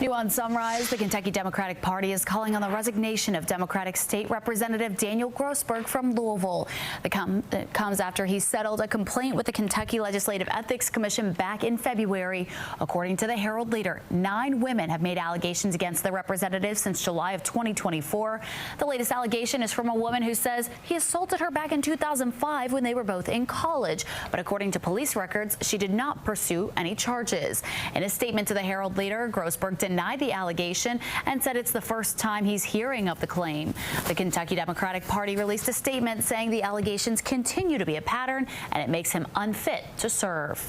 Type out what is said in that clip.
New on Sunrise, the Kentucky Democratic Party is calling on the resignation of Democratic State Representative Daniel Grossberg from Louisville. It comes after he settled a complaint with the Kentucky Legislative Ethics Commission back in February. According to the Herald Leader, 9 women have made allegations against the representative since July of 2024. The latest allegation is from a woman who says he assaulted her back in 2005 when they were both in college. But according to police records, she did not pursue any charges. In a statement to the Herald Leader, Grossberg denied the allegation and said it's the first time he's hearing of the claim. The Kentucky Democratic Party released a statement saying the allegations continue to be a pattern and it makes him unfit to serve.